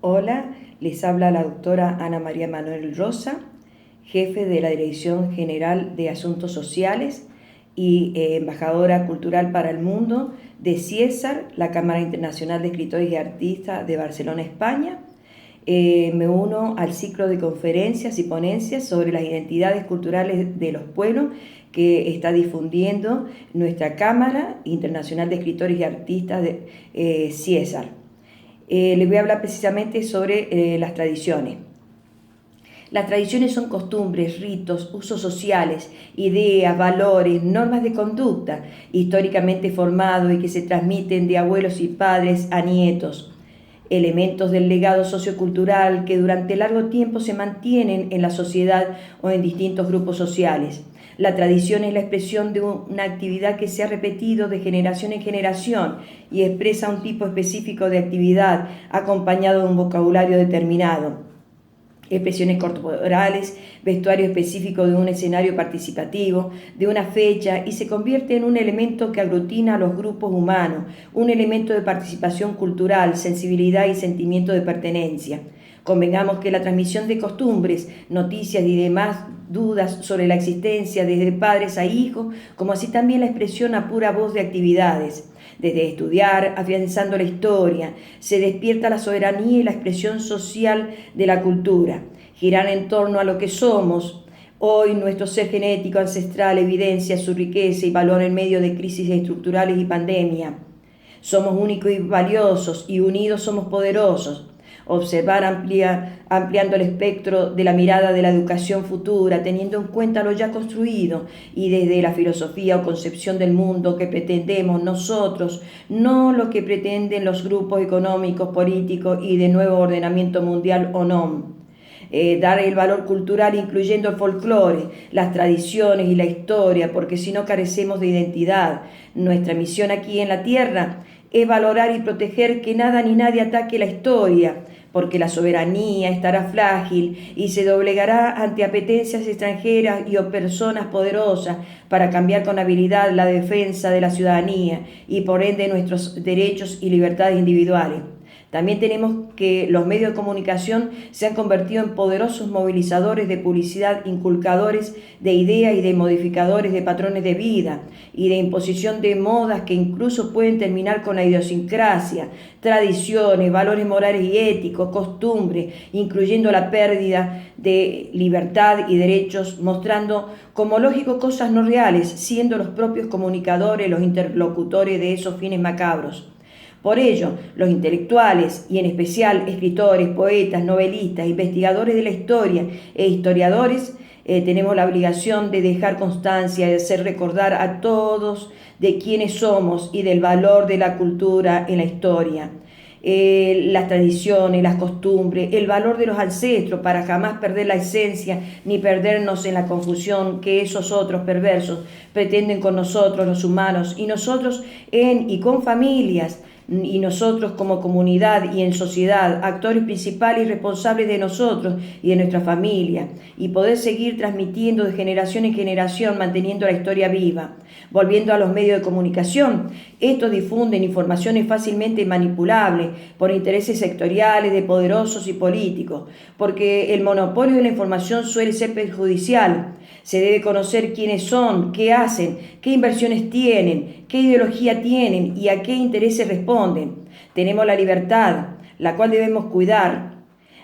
Hola, les habla la doctora Ana María Manuel Rosa, jefe de la Dirección General de Asuntos Sociales y embajadora cultural para el mundo de CIESAR, la Cámara Internacional de Escritores y Artistas de Barcelona, España. Me uno al ciclo de conferencias y ponencias sobre las identidades culturales de los pueblos que está difundiendo nuestra Cámara Internacional de Escritores y Artistas de CIESAR. Les voy a hablar precisamente sobre las tradiciones. Las tradiciones son costumbres, ritos, usos sociales, ideas, valores, normas de conducta históricamente formados y que se transmiten de abuelos y padres a nietos. Elementos del legado sociocultural que durante largo tiempo se mantienen en la sociedad o en distintos grupos sociales. La tradición es la expresión de una actividad que se ha repetido de generación en generación y expresa un tipo específico de actividad acompañado de un vocabulario determinado. Expresiones corporales, vestuario específico de un escenario participativo, de una fecha, y se convierte en un elemento que aglutina a los grupos humanos, un elemento de participación cultural, sensibilidad y sentimiento de pertenencia. Convengamos que la transmisión de costumbres, noticias y demás dudas sobre la existencia desde padres a hijos, como así también la expresión a pura voz de actividades. Desde estudiar, afianzando la historia, se despierta la soberanía y la expresión social de la cultura. Girar en torno a lo que somos. Hoy nuestro ser genético ancestral evidencia su riqueza y valor en medio de crisis estructurales y pandemia. Somos únicos y valiosos y unidos somos poderosos. Observar ampliando el espectro de la mirada de la educación futura, teniendo en cuenta lo ya construido y desde la filosofía o concepción del mundo que pretendemos nosotros, no lo que pretenden los grupos económicos, políticos y de nuevo ordenamiento mundial o no. Dar el valor cultural incluyendo el folclore, las tradiciones y la historia, porque si no carecemos de identidad. Nuestra misión aquí en la tierra es valorar y proteger que nada ni nadie ataque la historia, porque la soberanía estará frágil y se doblegará ante apetencias extranjeras y o personas poderosas para cambiar con habilidad la defensa de la ciudadanía y por ende nuestros derechos y libertades individuales. También tenemos que los medios de comunicación se han convertido en poderosos movilizadores de publicidad, inculcadores de ideas y de modificadores de patrones de vida y de imposición de modas que incluso pueden terminar con la idiosincrasia, tradiciones, valores morales y éticos, costumbres, incluyendo la pérdida de libertad y derechos, mostrando como lógico cosas no reales, siendo los propios comunicadores los interlocutores de esos fines macabros. Por ello, los intelectuales, y en especial escritores, poetas, novelistas, investigadores de la historia e historiadores, tenemos la obligación de dejar constancia, de hacer recordar a todos de quiénes somos y del valor de la cultura en la historia. Las tradiciones, las costumbres, el valor de los ancestros para jamás perder la esencia ni perdernos en la confusión que esos otros perversos pretenden con nosotros los humanos y nosotros en y con familias y nosotros como comunidad y en sociedad, actores principales y responsables de nosotros y de nuestra familia, y poder seguir transmitiendo de generación en generación, manteniendo la historia viva. Volviendo a los medios de comunicación, estos difunden informaciones fácilmente manipulables por intereses sectoriales de poderosos y políticos, porque el monopolio de la información suele ser perjudicial. Se debe conocer quiénes son, qué hacen, qué inversiones tienen, qué ideología tienen y a qué intereses responden. Tenemos la libertad, la cual debemos cuidar.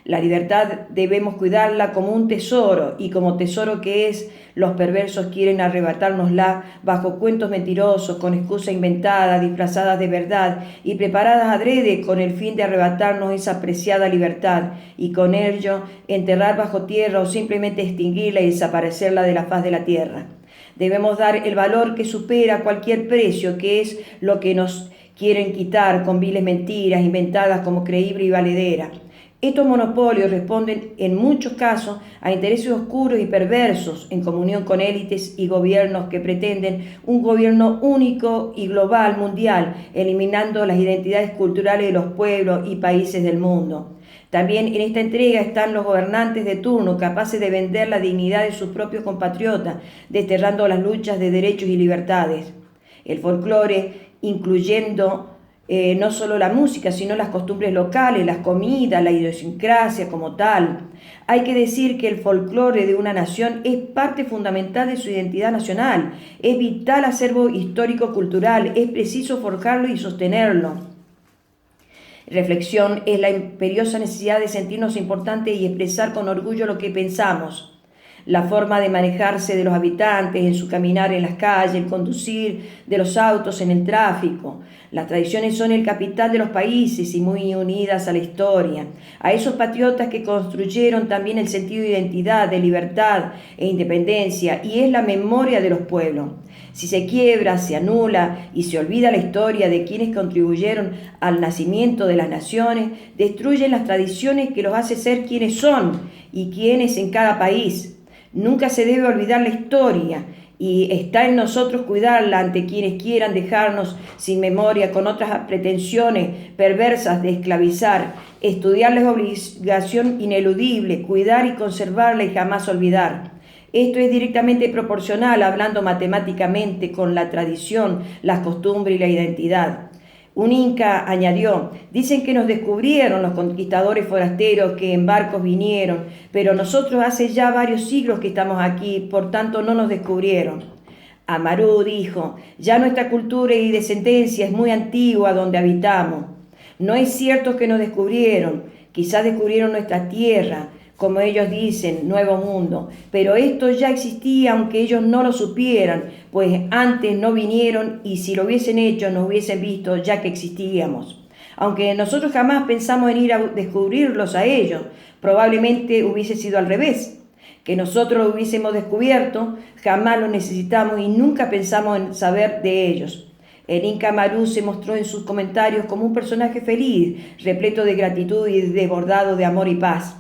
La libertad debemos cuidarla como un tesoro y como tesoro que es, los perversos quieren arrebatárnosla bajo cuentos mentirosos, con excusas inventadas, disfrazadas de verdad y preparadas adrede con el fin de arrebatarnos esa preciada libertad y con ello enterrar bajo tierra o simplemente extinguirla y desaparecerla de la faz de la tierra. Debemos dar el valor que supera cualquier precio, que es lo que nos quieren quitar con viles mentiras inventadas como creíble y valedera. Estos monopolios responden en muchos casos a intereses oscuros y perversos en comunión con élites y gobiernos que pretenden un gobierno único y global mundial, eliminando las identidades culturales de los pueblos y países del mundo. También en esta entrega están los gobernantes de turno, capaces de vender la dignidad de sus propios compatriotas, desterrando las luchas de derechos y libertades. El folclore, incluyendo no solo la música, sino las costumbres locales, las comidas, la idiosincrasia como tal. Hay que decir que el folclore de una nación es parte fundamental de su identidad nacional, es vital acervo histórico-cultural, es preciso forjarlo y sostenerlo. Reflexión es la imperiosa necesidad de sentirnos importantes y expresar con orgullo lo que pensamos. La forma de manejarse de los habitantes en su caminar en las calles, el conducir de los autos en el tráfico. Las tradiciones son el capital de los países y muy unidas a la historia, a esos patriotas que construyeron también el sentido de identidad, de libertad e independencia, y es la memoria de los pueblos. Si se quiebra, se anula y se olvida la historia de quienes contribuyeron al nacimiento de las naciones, destruyen las tradiciones que los hace ser quienes son y quienes en cada país. Nunca se debe olvidar la historia y está en nosotros cuidarla ante quienes quieran dejarnos sin memoria con otras pretensiones perversas de esclavizar. Estudiarla es obligación ineludible, cuidar y conservarla y jamás olvidar. Esto es directamente proporcional, hablando matemáticamente, con la tradición, las costumbres y la identidad. Un inca añadió: dicen que nos descubrieron los conquistadores forasteros que en barcos vinieron, pero nosotros hace ya varios siglos que estamos aquí, por tanto no nos descubrieron. Amaru dijo: ya nuestra cultura y descendencia es muy antigua donde habitamos. No es cierto que nos descubrieron, quizás descubrieron nuestra tierra, como ellos dicen, nuevo mundo, pero esto ya existía aunque ellos no lo supieran, pues antes no vinieron y si lo hubiesen hecho nos hubiesen visto ya que existíamos. Aunque nosotros jamás pensamos en ir a descubrirlos a ellos, probablemente hubiese sido al revés, que nosotros lo hubiésemos descubierto, jamás lo necesitamos y nunca pensamos en saber de ellos. El Inca Amaru se mostró en sus comentarios como un personaje feliz, repleto de gratitud y desbordado de amor y paz.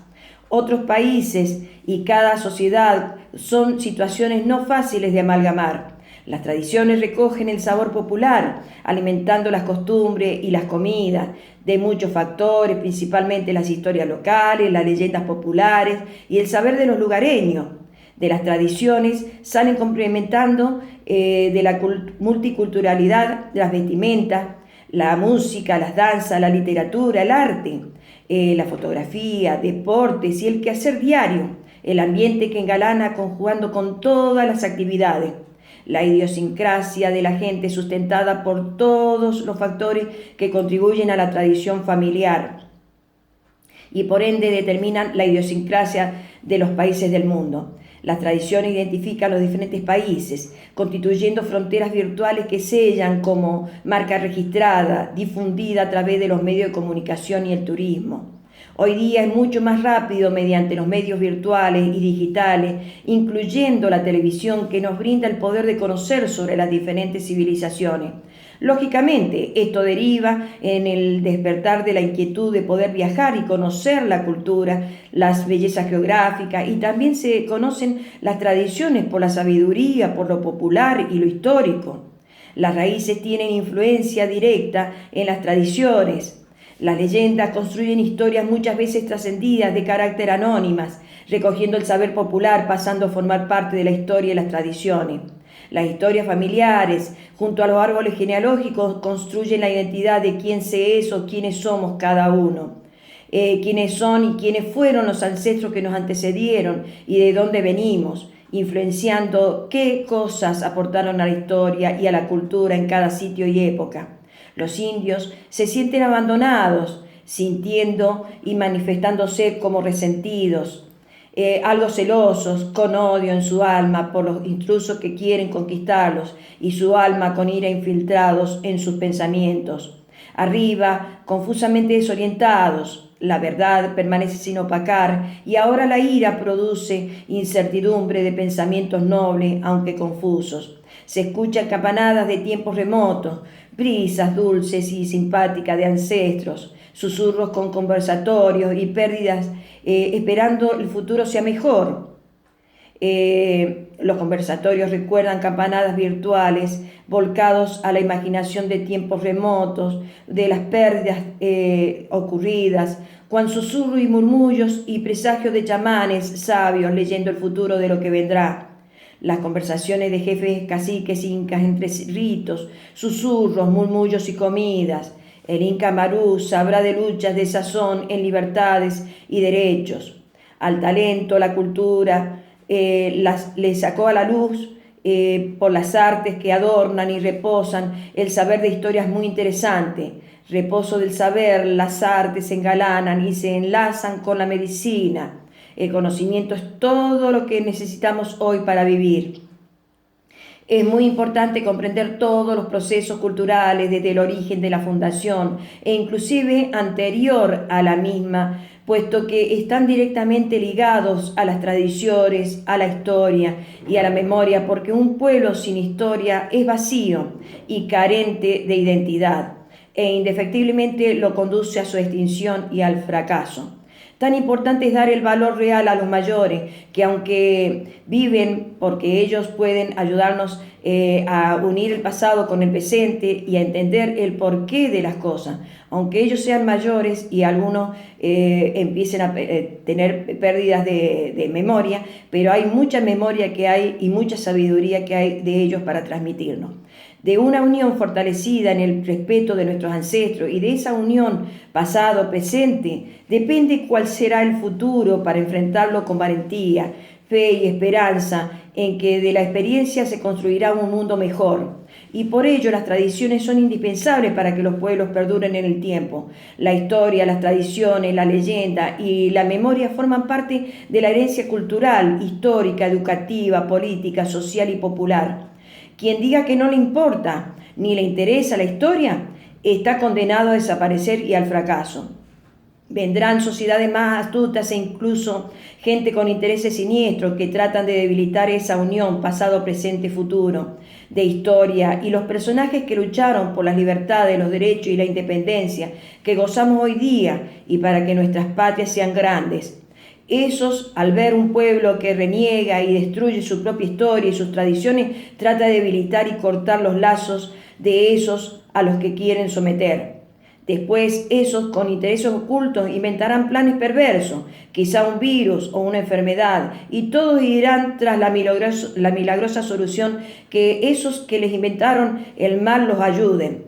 Otros países y cada sociedad son situaciones no fáciles de amalgamar. Las tradiciones recogen el sabor popular, alimentando las costumbres y las comidas de muchos factores, principalmente las historias locales, las leyendas populares y el saber de los lugareños. De las tradiciones salen complementando de la multiculturalidad de las vestimentas, la música, las danzas, la literatura, el arte, la fotografía, deportes y el quehacer diario, el ambiente que engalana conjugando con todas las actividades, la idiosincrasia de la gente sustentada por todos los factores que contribuyen a la tradición familiar y por ende determinan la idiosincrasia de los países del mundo. Las tradiciones identifican los diferentes países, constituyendo fronteras virtuales que sellan como marca registrada, difundida a través de los medios de comunicación y el turismo. Hoy día es mucho más rápido mediante los medios virtuales y digitales, incluyendo la televisión, que nos brinda el poder de conocer sobre las diferentes civilizaciones. Lógicamente, esto deriva en el despertar de la inquietud de poder viajar y conocer la cultura, las bellezas geográficas, y también se conocen las tradiciones por la sabiduría, por lo popular y lo histórico. Las raíces tienen influencia directa en las tradiciones. Las leyendas construyen historias muchas veces trascendidas de carácter anónimas, recogiendo el saber popular, pasando a formar parte de la historia y las tradiciones. Las historias familiares, junto a los árboles genealógicos, construyen la identidad de quién se es o quiénes somos cada uno. Quiénes son y quiénes fueron los ancestros que nos antecedieron y de dónde venimos, influenciando qué cosas aportaron a la historia y a la cultura en cada sitio y época. Los indios se sienten abandonados, sintiendo y manifestándose como resentidos, algo celosos, con odio en su alma por los intrusos que quieren conquistarlos y su alma con ira infiltrados en sus pensamientos. Arriba, confusamente desorientados, la verdad permanece sin opacar y ahora la ira produce incertidumbre de pensamientos nobles aunque confusos. Se escuchan campanadas de tiempos remotos, brisas dulces y simpáticas de ancestros, susurros con conversatorios y pérdidas esperando el futuro sea mejor. Los conversatorios recuerdan campanadas virtuales volcados a la imaginación de tiempos remotos, de las pérdidas ocurridas, con susurros y murmullos y presagios de chamanes sabios leyendo el futuro de lo que vendrá. Las conversaciones de jefes caciques incas entre ritos, susurros, murmullos y comidas, El Inca Marú sabrá de luchas de sazón en libertades y derechos. Al talento, la cultura, le sacó a la luz por las artes que adornan y reposan el saber de historias muy interesantes. Reposo del saber, las artes se engalanan y se enlazan con la medicina. El conocimiento es todo lo que necesitamos hoy para vivir. Es muy importante comprender todos los procesos culturales desde el origen de la fundación e inclusive anterior a la misma, puesto que están directamente ligados a las tradiciones, a la historia y a la memoria, porque un pueblo sin historia es vacío y carente de identidad, e indefectiblemente lo conduce a su extinción y al fracaso. Tan importante es dar el valor real a los mayores, que aunque viven, porque ellos pueden ayudarnos a unir el pasado con el presente y a entender el porqué de las cosas, aunque ellos sean mayores y algunos empiecen a tener pérdidas de memoria, pero hay mucha memoria que hay y mucha sabiduría que hay de ellos para transmitirnos. De una unión fortalecida en el respeto de nuestros ancestros y de esa unión pasado-presente, depende cuál será el futuro para enfrentarlo con valentía, fe y esperanza en que de la experiencia se construirá un mundo mejor. Y por ello las tradiciones son indispensables para que los pueblos perduren en el tiempo. La historia, las tradiciones, la leyenda y la memoria forman parte de la herencia cultural, histórica, educativa, política, social y popular. Quien diga que no le importa ni le interesa la historia, está condenado a desaparecer y al fracaso. Vendrán sociedades más astutas e incluso gente con intereses siniestros que tratan de debilitar esa unión pasado, presente, futuro, de historia y los personajes que lucharon por las libertades, los derechos y la independencia que gozamos hoy día y para que nuestras patrias sean grandes. Esos, al ver un pueblo que reniega y destruye su propia historia y sus tradiciones, trata de debilitar y cortar los lazos de esos a los que quieren someter. Después, esos con intereses ocultos inventarán planes perversos, quizá un virus o una enfermedad, y todos irán tras la milagrosa solución que esos que les inventaron el mal los ayuden.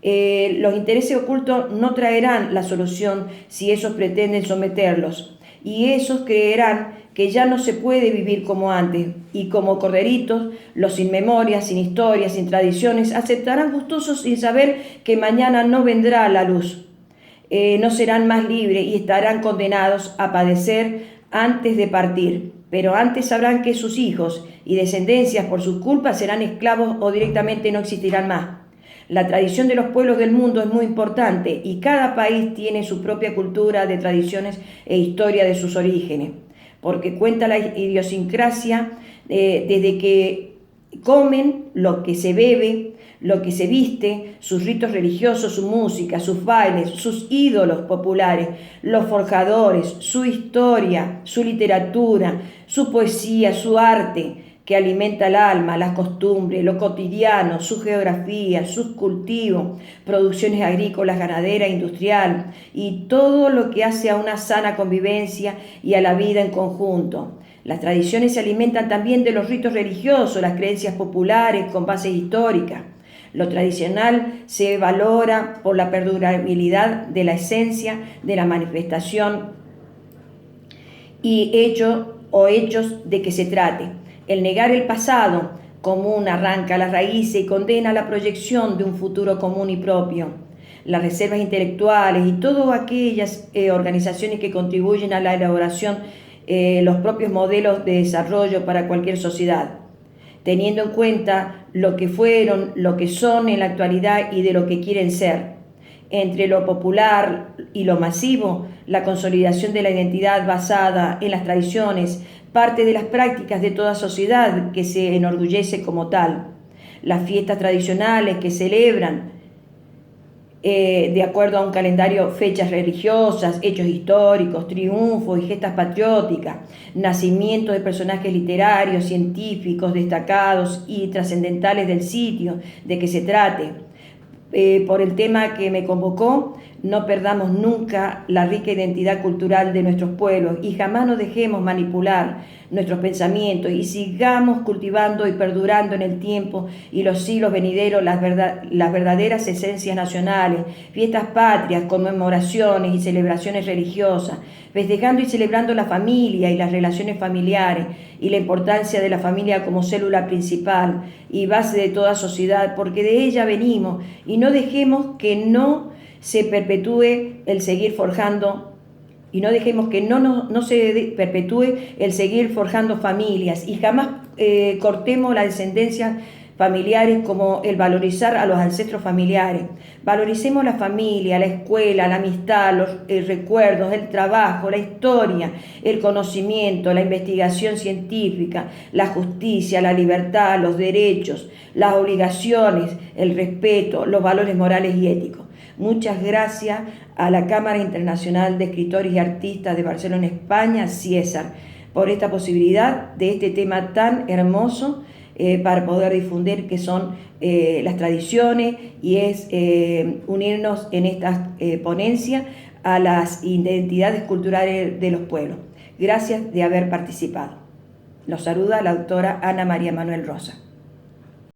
Los intereses ocultos no traerán la solución si esos pretenden someterlos. Y esos creerán que ya no se puede vivir como antes, y como corderitos, los sin memoria, sin historia, sin tradiciones, aceptarán gustosos sin saber que mañana no vendrá la luz. No serán más libres y estarán condenados a padecer antes de partir, pero antes sabrán que sus hijos y descendencias por sus culpas serán esclavos o directamente no existirán más. La tradición de los pueblos del mundo es muy importante y cada país tiene su propia cultura de tradiciones e historia de sus orígenes, porque cuenta la idiosincrasia desde que comen, lo que se bebe, lo que se viste, sus ritos religiosos, su música, sus bailes, sus ídolos populares, los forjadores, su historia, su literatura, su poesía, su arte, que alimenta el alma, las costumbres, lo cotidiano, su geografía, sus cultivos, producciones agrícolas, ganadera, industrial y todo lo que hace a una sana convivencia y a la vida en conjunto. Las tradiciones se alimentan también de los ritos religiosos, las creencias populares con base histórica. Lo tradicional se valora por la perdurabilidad de la esencia de la manifestación y hechos de que se trate. El negar el pasado común arranca las raíces y condena la proyección de un futuro común y propio. Las reservas intelectuales y todas aquellas organizaciones que contribuyen a la elaboración los propios modelos de desarrollo para cualquier sociedad, teniendo en cuenta lo que fueron, lo que son en la actualidad y de lo que quieren ser. Entre lo popular y lo masivo, la consolidación de la identidad basada en las tradiciones, parte de las prácticas de toda sociedad que se enorgullece como tal. Las fiestas tradicionales que celebran de acuerdo a un calendario, fechas religiosas, hechos históricos, triunfos y gestas patrióticas, nacimientos de personajes literarios, científicos, destacados y trascendentales del sitio de que se trate. Por el tema que me convocó, no perdamos nunca la rica identidad cultural de nuestros pueblos y jamás nos dejemos manipular nuestros pensamientos y sigamos cultivando y perdurando en el tiempo y los siglos venideros las verdaderas esencias nacionales, fiestas patrias, conmemoraciones y celebraciones religiosas, festejando y celebrando la familia y las relaciones familiares y la importancia de la familia como célula principal y base de toda sociedad, porque de ella venimos, y no dejemos que no se perpetúe el seguir forjando no se perpetúe el seguir forjando familias y jamás cortemos las descendencias familiares, como el valorizar a los ancestros familiares. Valoricemos la familia, la escuela, la amistad, los recuerdos, el trabajo, la historia, el conocimiento, la investigación científica, la justicia, la libertad, los derechos, las obligaciones, el respeto, los valores morales y éticos. Muchas gracias a la Cámara Internacional de Escritores y Artistas de Barcelona, España, CIESAR, por esta posibilidad de este tema tan hermoso para poder difundir que son las tradiciones y es unirnos en esta ponencia a las identidades culturales de los pueblos. Gracias de haber participado. Los saluda la doctora Ana María Manuel Rosa.